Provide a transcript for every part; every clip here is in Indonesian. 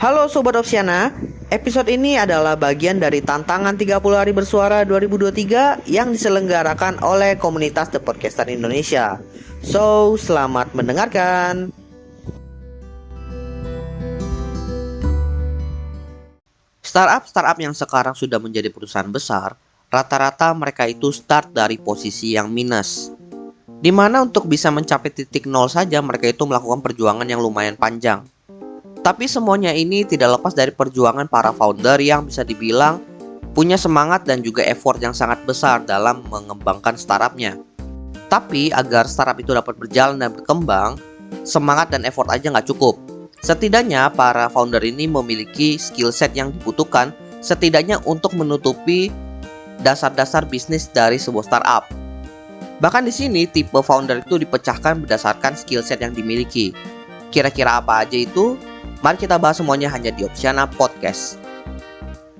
Halo Sobat Opsiana, episode ini adalah bagian dari tantangan 30 hari bersuara 2023 yang diselenggarakan oleh komunitas The Podcaster Indonesia. So, selamat mendengarkan. Startup yang sekarang sudah menjadi perusahaan besar, rata-rata mereka itu start dari posisi yang minus. Di mana untuk bisa mencapai titik nol saja mereka itu melakukan perjuangan yang lumayan panjang. Tapi semuanya ini tidak lepas dari perjuangan para founder yang bisa dibilang punya semangat dan juga effort yang sangat besar dalam mengembangkan startupnya. Tapi agar startup itu dapat berjalan dan berkembang, semangat dan effort aja nggak cukup. Setidaknya para founder ini memiliki skill set yang dibutuhkan setidaknya untuk menutupi dasar-dasar bisnis dari sebuah startup. Bahkan di sini tipe founder itu dipecahkan berdasarkan skill set yang dimiliki. Kira-kira apa aja itu? Mari kita bahas semuanya hanya di Opsiana Podcast.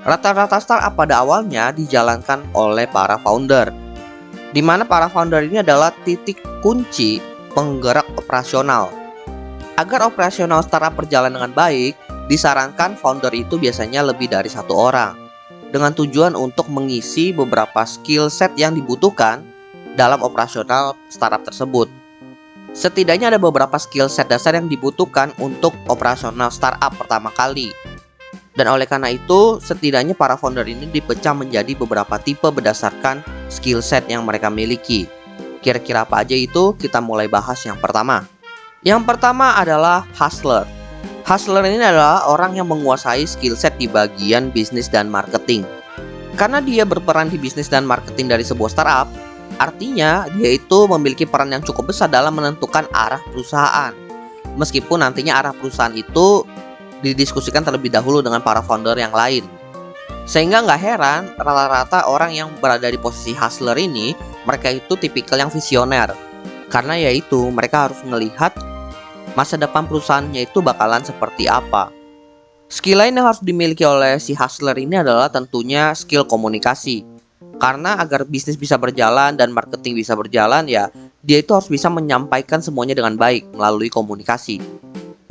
Rata-rata startup pada awalnya dijalankan oleh para founder, di mana para founder ini adalah titik kunci penggerak operasional. Agar operasional startup berjalan dengan baik, disarankan founder itu biasanya lebih dari satu orang, dengan tujuan untuk mengisi beberapa skill set yang dibutuhkan dalam operasional startup tersebut. Setidaknya ada beberapa skill set dasar yang dibutuhkan untuk operasional startup pertama kali. Dan oleh karena itu, setidaknya para founder ini dipecah menjadi beberapa tipe berdasarkan skill set yang mereka miliki. Kira-kira apa aja itu? Kita mulai bahas yang pertama. Yang pertama adalah hustler. Hustler ini adalah orang yang menguasai skill set di bagian bisnis dan marketing. Karena dia berperan di bisnis dan marketing dari sebuah startup, artinya dia itu memiliki peran yang cukup besar dalam menentukan arah perusahaan. Meskipun nantinya arah perusahaan itu didiskusikan terlebih dahulu dengan para founder yang lain. Sehingga nggak heran rata-rata orang yang berada di posisi hustler ini, mereka itu tipikal yang visioner. Karena yaitu mereka harus melihat masa depan perusahaannya itu bakalan seperti apa. Skill lain yang harus dimiliki oleh si hustler ini adalah tentunya skill komunikasi. Karena agar bisnis bisa berjalan dan marketing bisa berjalan ya, dia itu harus bisa menyampaikan semuanya dengan baik melalui komunikasi.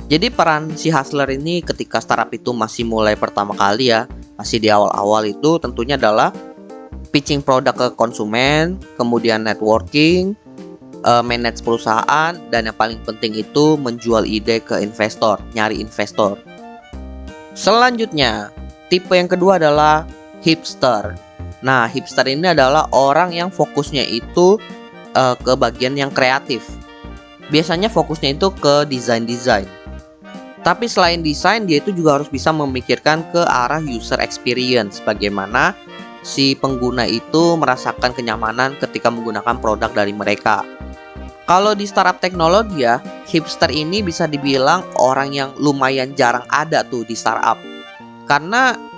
Jadi peran si hustler ini ketika startup itu masih mulai pertama kali ya, masih di awal-awal itu tentunya adalah pitching produk ke konsumen, kemudian networking, manage perusahaan, dan yang paling penting itu menjual ide ke investor, nyari investor. Selanjutnya, tipe yang kedua adalah hipster. Nah, hipster ini adalah orang yang fokusnya itu ke bagian yang kreatif. Biasanya fokusnya itu ke desain. Tapi selain desain, dia itu juga harus bisa memikirkan ke arah user experience. Bagaimana si pengguna itu merasakan kenyamanan ketika menggunakan produk dari mereka. Kalau di startup teknologi ya, hipster ini bisa dibilang orang yang lumayan jarang ada tuh di startup. Karena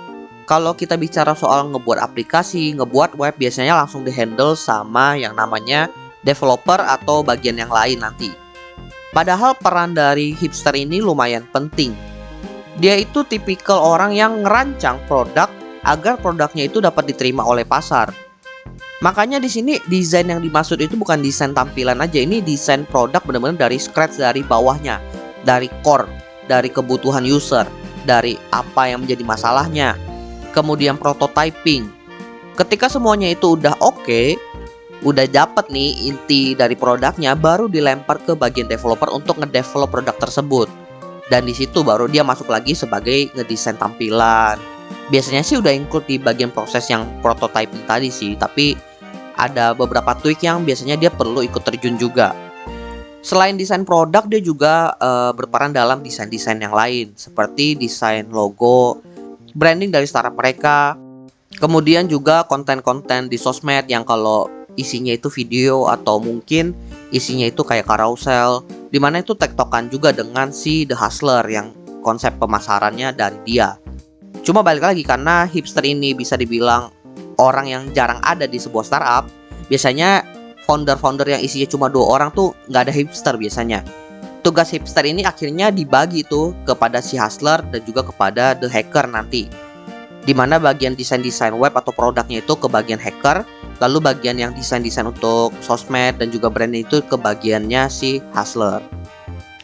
kalau kita bicara soal ngebuat aplikasi, ngebuat web, biasanya langsung dihandle sama yang namanya developer atau bagian yang lain nanti. Padahal peran dari hipster ini lumayan penting. Dia itu tipikal orang yang ngerancang produk agar produknya itu dapat diterima oleh pasar. Makanya di sini desain yang dimaksud itu bukan desain tampilan aja, ini desain produk benar-benar dari scratch, dari bawahnya, dari core, dari kebutuhan user, dari apa yang menjadi masalahnya. Kemudian prototyping. Ketika semuanya itu udah oke, udah dapat nih inti dari produknya, baru dilempar ke bagian developer untuk ngedevelop produk tersebut. Dan di situ baru dia masuk lagi sebagai ngedesain tampilan. Biasanya sih udah include di bagian proses yang prototyping tadi sih, tapi ada beberapa tweak yang biasanya dia perlu ikut terjun juga. Selain desain produk, dia juga berperan dalam desain-desain yang lain, seperti desain logo, branding dari startup mereka, kemudian juga konten-konten di sosmed yang kalau isinya itu video atau mungkin isinya itu kayak carousel, dimana itu tektokan juga dengan si The Hustler yang konsep pemasarannya dari dia. Cuma balik lagi, karena hipster ini bisa dibilang orang yang jarang ada di sebuah startup, biasanya founder-founder yang isinya cuma 2 orang tuh nggak ada hipster biasanya. Tugas hipster ini akhirnya dibagi tuh kepada si hustler dan juga kepada the hacker nanti. Dimana bagian desain-desain web atau produknya itu ke bagian hacker, lalu bagian yang desain-desain untuk sosmed dan juga brand itu ke bagiannya si hustler.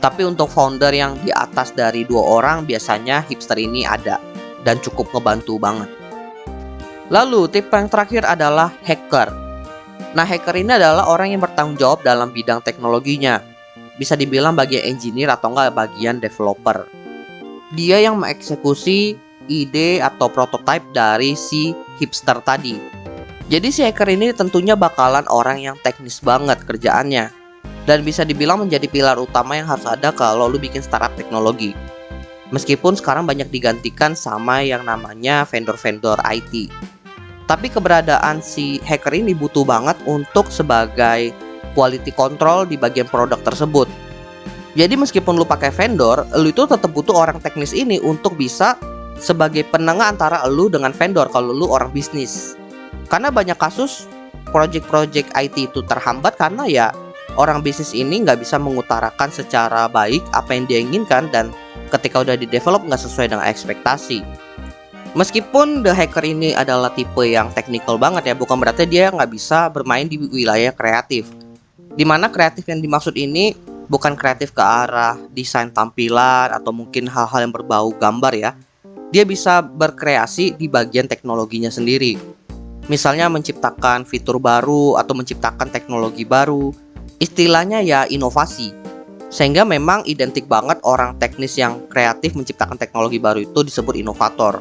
Tapi untuk founder yang di atas dari 2 orang, biasanya hipster ini ada dan cukup ngebantu banget. Lalu tipe yang terakhir adalah hacker. Nah, hacker ini adalah orang yang bertanggung jawab dalam bidang teknologinya. Bisa dibilang bagian engineer atau enggak bagian developer. Dia yang mengeksekusi ide atau prototipe dari si hipster tadi. Jadi si hacker ini tentunya bakalan orang yang teknis banget kerjaannya. Dan bisa dibilang menjadi pilar utama yang harus ada kalau lu bikin startup teknologi. Meskipun sekarang banyak digantikan sama yang namanya vendor-vendor IT. Tapi keberadaan si hacker ini butuh banget untuk sebagai quality control di bagian produk tersebut. Jadi meskipun lu pakai vendor, lu itu tetap butuh orang teknis ini untuk bisa sebagai penengah antara lu dengan vendor kalau lu orang bisnis. Karena banyak kasus project-project IT itu terhambat karena ya orang bisnis ini nggak bisa mengutarakan secara baik apa yang dia inginkan, dan ketika udah di-develop nggak sesuai dengan ekspektasi. Meskipun the hacker ini adalah tipe yang teknikal banget ya, bukan berarti dia nggak bisa bermain di wilayah kreatif. Dimana kreatif yang dimaksud ini bukan kreatif ke arah desain tampilan atau mungkin hal-hal yang berbau gambar ya. Dia bisa berkreasi di bagian teknologinya sendiri. Misalnya menciptakan fitur baru atau menciptakan teknologi baru. Istilahnya ya inovasi. Sehingga memang identik banget orang teknis yang kreatif menciptakan teknologi baru itu disebut inovator.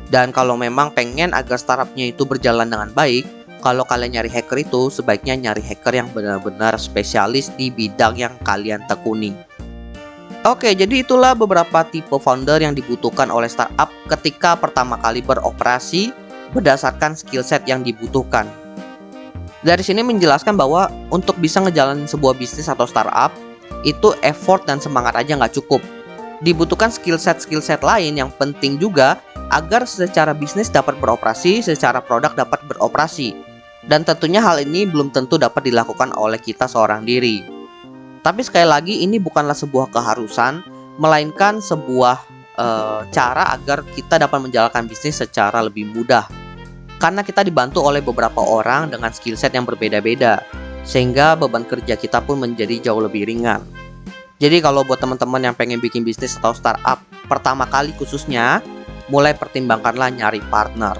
Dan kalau memang pengen agar startupnya itu berjalan dengan baik, kalau kalian nyari hacker itu sebaiknya nyari hacker yang benar-benar spesialis di bidang yang kalian tekuni. Oke, jadi itulah beberapa tipe founder yang dibutuhkan oleh startup ketika pertama kali beroperasi berdasarkan skill set yang dibutuhkan. Dari sini menjelaskan bahwa untuk bisa ngejalanin sebuah bisnis atau startup, itu effort dan semangat aja nggak cukup. Dibutuhkan skill set lain yang penting juga agar secara bisnis dapat beroperasi, secara produk dapat beroperasi. Dan tentunya hal ini belum tentu dapat dilakukan oleh kita seorang diri. Tapi sekali lagi ini bukanlah sebuah keharusan, melainkan sebuah cara agar kita dapat menjalankan bisnis secara lebih mudah. Karena kita dibantu oleh beberapa orang dengan skill set yang berbeda-beda, sehingga beban kerja kita pun menjadi jauh lebih ringan. Jadi kalau buat teman-teman yang pengen bikin bisnis atau startup pertama kali khususnya, mulai pertimbangkanlah nyari partner.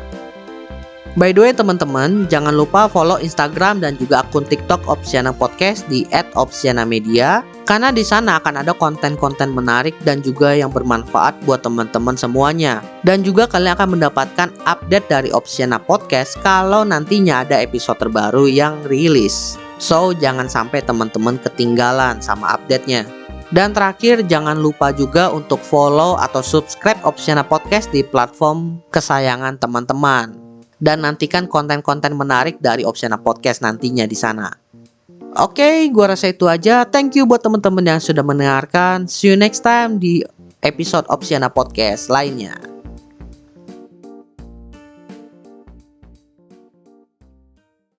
By the way teman-teman, jangan lupa follow Instagram dan juga akun TikTok Opsiana Podcast di @opsianamedia, karena di sana akan ada konten-konten menarik dan juga yang bermanfaat buat teman-teman semuanya. Dan juga kalian akan mendapatkan update dari Opsiana Podcast kalau nantinya ada episode terbaru yang rilis. So, jangan sampai teman-teman ketinggalan sama update-nya. Dan terakhir, jangan lupa juga untuk follow atau subscribe Opsiana Podcast di platform kesayangan teman-teman. Dan nantikan konten-konten menarik dari Opsiana Podcast nantinya di sana. Oke, gua rasa itu aja. Thank you buat teman-teman yang sudah mendengarkan. See you next time di episode Opsiana Podcast lainnya.